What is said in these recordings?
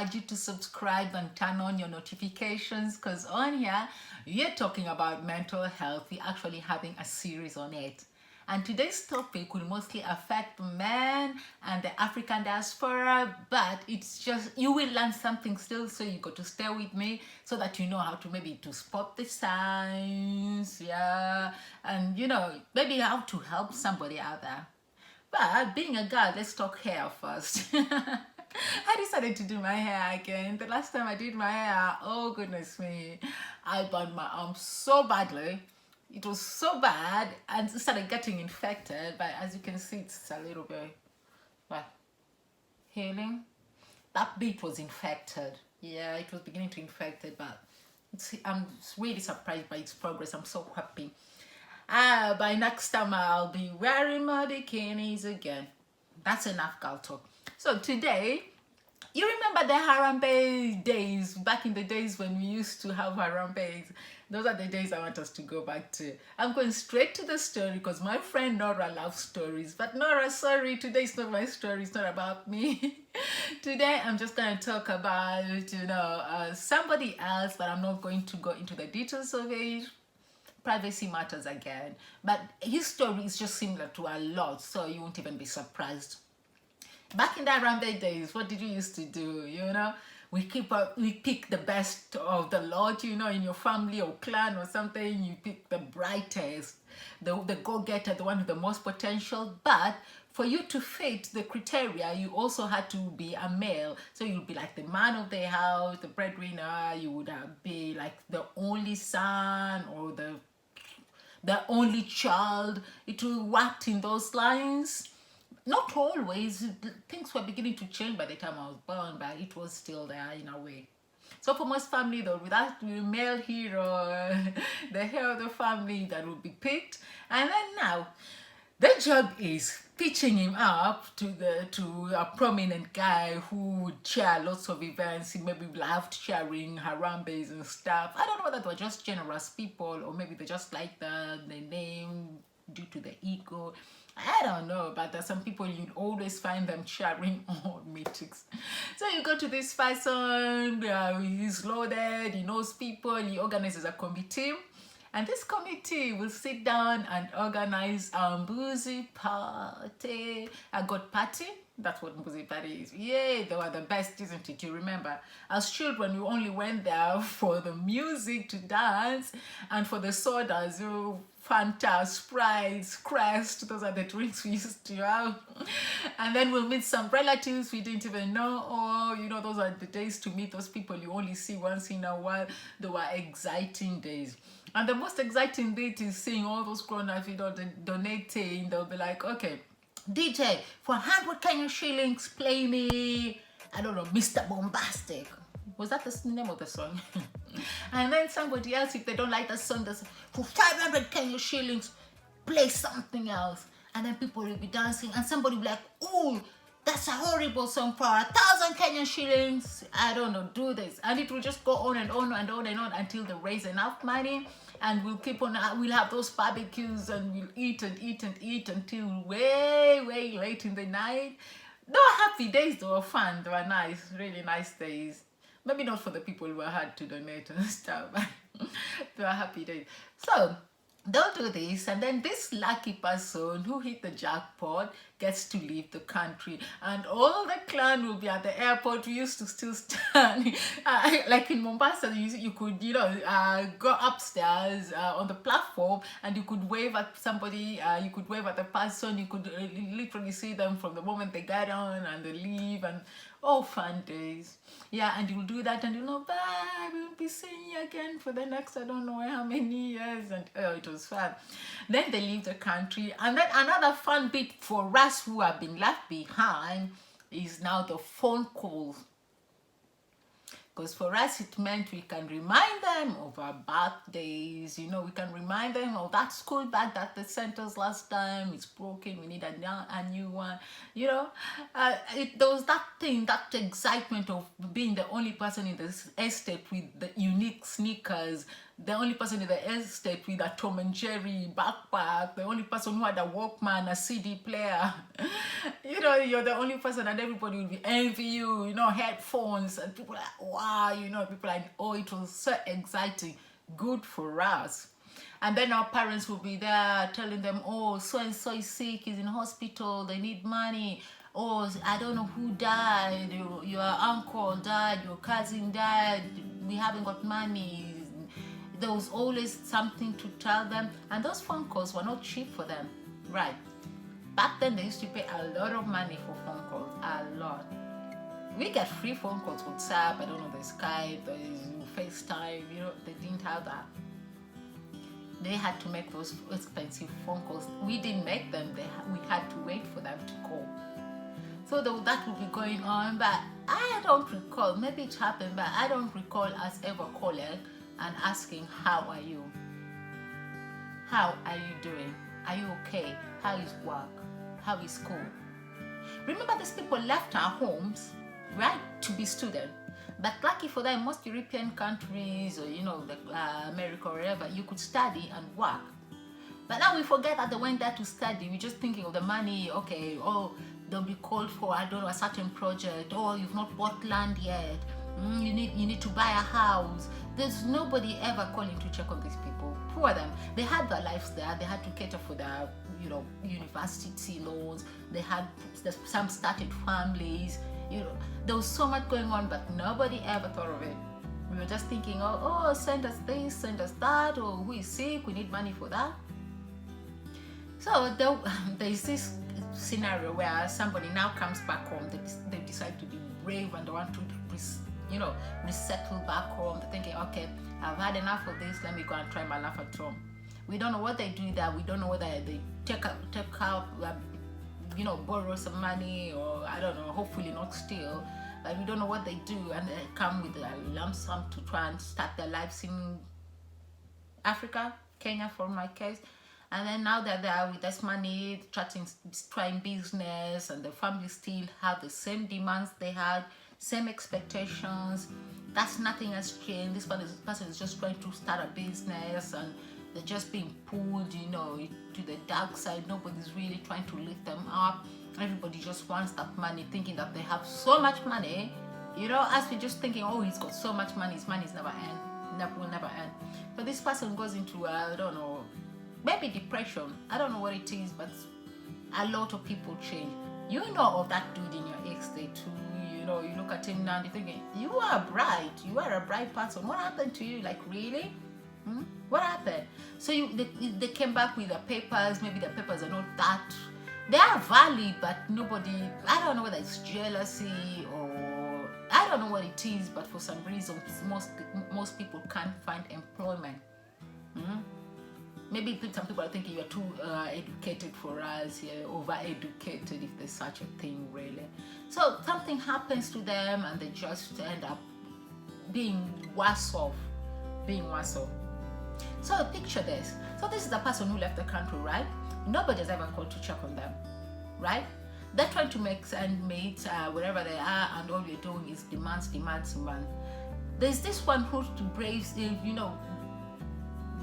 urge you to subscribe and turn on your notifications, because on here we're talking about mental health. We're actually having a series on it. And today's topic will mostly affect men and the African diaspora, but it's just, you will learn something still, so you got to stay with me so that you know how to maybe to spot the signs, yeah, and maybe how to help somebody out there. But being a girl, let's talk hair first. I decided to do my hair again. The last time I did my hair, oh goodness me, I burned my arm so badly. It was so bad and it started getting infected, but as you can see, it's a little bit healing. That bit was infected. Yeah, it was beginning to infect it, but I'm really surprised by its progress. I'm so happy. By next time I'll be wearing my bikinis again. That's enough girl talk. So today, you remember the Harambe days, back in the days when we used to have Harambes. Those are the days I want us to go back to. I'm going straight to the story because my friend Nora loves stories. But Nora, sorry, today is not my story. It's not about me. Today I'm just going to talk about, somebody else, but I'm not going to go into the details of it. Privacy matters again. But his story is just similar to a lot, so you won't even be surprised. Back in the Harambe days, what did you used to do? We pick the best of the lot, in your family or clan or something. You pick the brightest, the go-getter, the one with the most potential. But for you to fit the criteria, you also had to be a male. So you'd be like the man of the house, the breadwinner. You would be like the only son or the only child. It worked in those lines. Not always. Things were beginning to change by the time I was born, but it was still there in a way. So for most family, though, without the male hero, the head of the family that would be picked. And then now, the job is pitching him up to a prominent guy who would chair lots of events. He maybe loved sharing Harambes and stuff. I don't know whether they were just generous people or maybe they just like the name due to the ego. I don't know, but there's some people you'd always find them sharing all meetings. So you go to this person, he's loaded, he knows people, he organizes a committee. And this committee will sit down and organize a boozy party, a god party. That's what boozy party is. Yay, they were the best, isn't it? You remember, as children, we only went there for the music to dance and for the sodas, Fanta, Sprites, Crest. Those are the drinks we used to have. And then we'll meet some relatives we didn't even know. Or, those are the days to meet those people you only see once in a while. They were exciting days. And the most exciting bit is seeing all those grown-ups, donating. They'll be like, okay, DJ, for 100 Kenyan shillings, play me, I don't know, Mr. Bombastic. Was that the name of the song? And then somebody else, if they don't like the song, does for 500 Kenyan shillings, play something else. And then people will be dancing, and somebody will be like, oh, that's a horrible song for 1,000 Kenyan shillings. I don't know, do this. And it will just go on and on and on and on until they raise enough money. And we'll keep on, we'll have those barbecues and we'll eat and eat and eat until way, way late in the night. They were happy days, they were fun, they were nice, really nice days. Maybe not for the people who had to donate and stuff, but they were happy days. So they'll do this, and then this lucky person who hit the jackpot gets to leave the country, and all the clan will be at the airport. We used to still stand like in Mombasa. You could go upstairs on the platform, and you could wave at somebody. You could wave at the person. You could literally see them from the moment they get on and they leave, and fun days. Yeah, and you'll do that, and you'll know, bye, we'll be seeing you again for the next, I don't know how many years, and it was fun. Then they leave the country, and then another fun bit for us who have been left behind is now the phone calls. Because for us, it meant we can remind them of our birthdays. We can remind them of that school bag that they sent us last time. It's broken. We need a new one. There was that thing, that excitement of being the only person in the estate with the unique sneakers the only person in the estate with a Tom and Jerry backpack, the only person who had a Walkman, a CD player. You know, you're the only person, and everybody will be envy you, you know, headphones, and people are like, wow, you know, people are like, oh, it was so exciting, good for us. And then our parents will be there telling them, oh, so and so is sick, is in hospital, they need money. Oh, I don't know who died, your uncle died, your cousin died, we haven't got money. There was always something to tell them, and those phone calls were not cheap for them, right? Back then, they used to pay a lot of money for phone calls, a lot. We get free phone calls, WhatsApp, I don't know, there's Skype, there's FaceTime, you know, they didn't have that. They had to make those expensive phone calls. We didn't make them, we had to wait for them to call. So that would be going on, but I don't recall, maybe it happened, but I don't recall us ever calling and asking, how are you? How are you doing? Are you okay? How is work? How is school? Remember, these people left our homes, right, to be students. But lucky for them, most European countries, or you know, America or wherever, you could study and work. But now we forget that they went there to study. We're just thinking of the money. Okay, oh, they'll be called for, I don't know, a certain project. Oh, you've not bought land yet. You need to buy a house. There's nobody ever calling to check on these people. Poor them. They had their lives there. They had to cater for their, you know, university loans. They had, some started families. You know, there was so much going on, but nobody ever thought of it. We were just thinking, oh, send us this, send us that, or who is sick, we need money for that. So there's this scenario where somebody now comes back home, they decide to be brave and they want to, you know, resettle back home. They're thinking, okay, I've had enough of this, let me go and try my life at home. We don't know what they do there. We don't know whether they take out, you know, borrow some money, or I don't know, hopefully not steal. But we don't know what they do, and they come with a lump sum to try and start their lives in Africa, Kenya for my case. And then now they're there with this money, trying business, and the family still have the same demands they had, same expectations. That's nothing has changed. This person is just trying to start a business, and they're just being pulled, you know, to the dark side. Nobody's really trying to lift them up. Everybody just wants that money, thinking that they have so much money. You know, as we're just thinking, oh, he's got so much money, his money's never end, will never end. But this person goes into, I don't know, maybe depression. I don't know what it is, but a lot of people change. You know of that dude in your estate too. You know, you look at him now and you're thinking, you are bright. You are a bright person. What happened to you? Like, really? What happened? So they came back with the papers. Maybe the papers are not that. They are valid, but nobody, I don't know whether it's jealousy or I don't know what it is, but for some reason, most people can't find employment. Maybe some people are thinking you're too educated for us, you're over-educated, if there's such a thing, really. So something happens to them and they just end up being worse off. So picture this. So this is the person who left the country, right? Nobody has ever called to check on them, right? They're trying to make ends meet wherever they are, and all you're doing is demands. There's this one who braves, you know,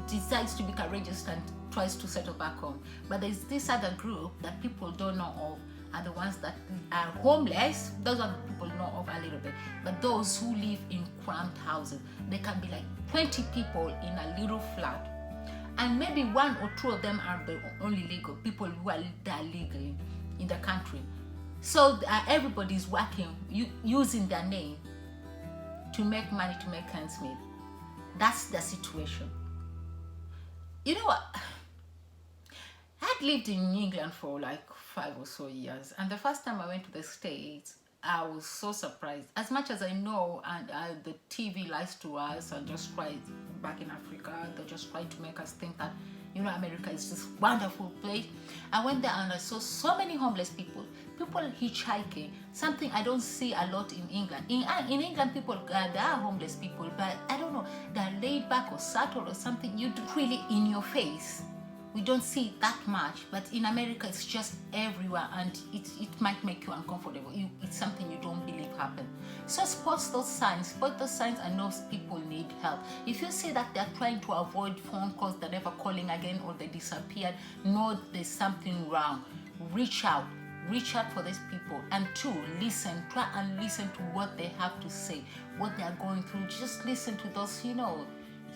decides to be courageous and tries to settle back home. But there's this other group that people don't know of, are the ones that are homeless. Those are the people know of a little bit. But those who live in cramped houses, they can be like 20 people in a little flat. And maybe one or two of them are the only legal people who are there legally in the country. So everybody's working, using their name to make money, to make ends meet. That's the situation. You know what? I'd lived in England for like 5 or so years, and the first time I went to the States, I was so surprised. As much as I know, and the TV lies to us and just try back in Africa, they just try to make us think that, you know, America is this wonderful place. I went there and I saw so many homeless people hitchhiking, something I don't see a lot in England. In England, people, there are homeless people, but I don't know, they're laid back or subtle or something. You do really in your face. we don't see it that much, but in America it's just everywhere, and it might make you uncomfortable. It's something you don't believe happen. So spot those signs, and know people need help. If you see that they're trying to avoid phone calls, they're never calling again, or they disappeared, know there's something wrong. Reach out for these people. And two, try and listen to what they have to say, what they are going through. Just listen to those,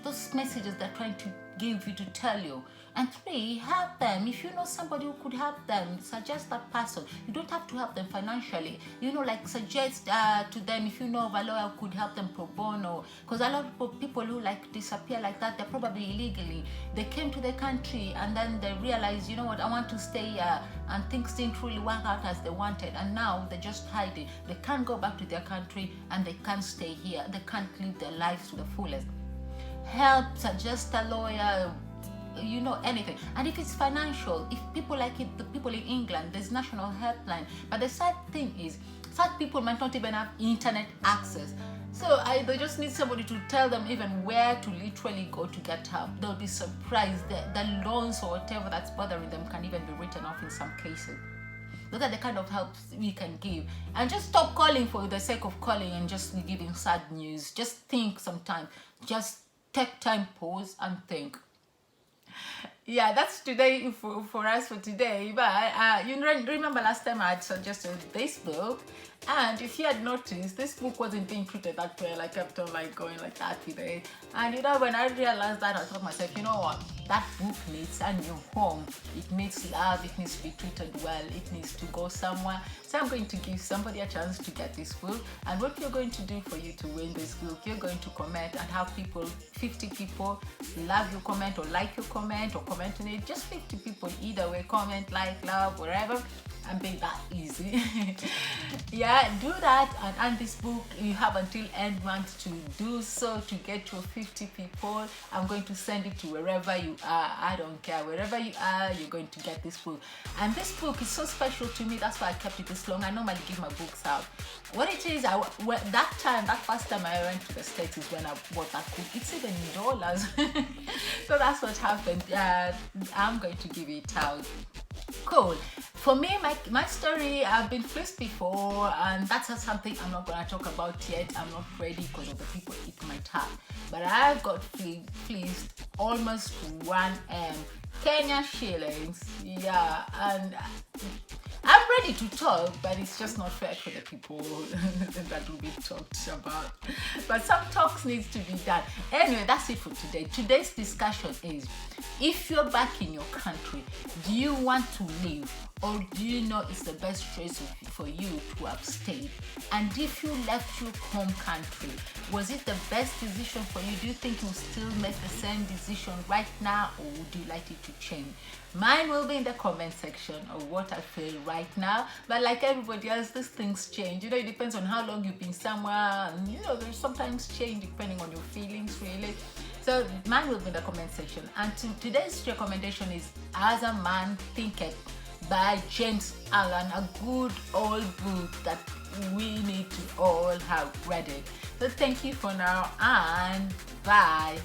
those messages they're trying to give you, to tell you. And three, help them. If you know somebody who could help them, suggest that person. You don't have to help them financially. Like suggest to them, if you know of a lawyer who could help them pro bono. Because a lot of people who disappear like that, they're probably illegally. They came to the country and then they realized, you know what, I want to stay here, and things didn't really work out as they wanted, and now they're just hiding. They can't go back to their country, and they can't stay here. They can't live their lives to the fullest. Help, suggest a lawyer, anything. And if it's financial, if people like it, the people in England, there's national helpline. But the sad thing is, sad people might not even have internet access. So they just need somebody to tell them even where to literally go to get help. They'll be surprised that the loans or whatever that's bothering them can even be written off in some cases. Those are the kind of help we can give. And just stop calling for the sake of calling and just giving sad news. Just think sometime. Just take time, pause, and think. Yeah, that's today for us for today. But you remember last time I had suggested this book, and if you had noticed, this book wasn't being treated that well. I kept on going like that with it. And when I realized that, I thought to myself, you know what, that book needs a new home. It needs love. It needs to be treated well. It needs to go somewhere. So I'm going to give somebody a chance to get this book. And what you're going to do for you to win this book, you're going to comment and have 50 people love your comment or like your comment or comment on it. Just 50 people either way, comment, like, love, whatever, and make that easy. Yeah, do that and earn this book. You have until end month to do so, to get your 50 people. I'm going to send it to wherever you are. I don't care, wherever you are, you're going to get this book. And this book is so special to me, that's why I kept it this long. I normally give my books out. What it is, that first time I went to the States is when I bought that book. It's even in dollars. So that's what happened. I'm going to give it out. Cool. For me, my story, I've been fleeced before, and that's not something I'm not going to talk about yet. I'm not ready because of the people it might have. But I've got fleeced almost 1M Kenya shillings. Yeah, and I'm ready to talk, but it's just not fair for the people that will be talked about. But some talks needs to be done. Anyway, that's it for today. Today's discussion is, if you're back in your country, do you want to leave, or do you know it's the best choice for you to have stayed? And if you left your home country, was it the best decision for you? Do you think you'll still make the same decision right now, or would you like it to change? Mine will be in the comment section of what I feel right now. But like everybody else, these things change. It depends on how long you've been somewhere. And there's sometimes change depending on your feelings, really. So mine will be in the comment section. And today's recommendation is As a Man Thinketh by James Allen, a good old book that we need to all have read it. So thank you for now, and bye.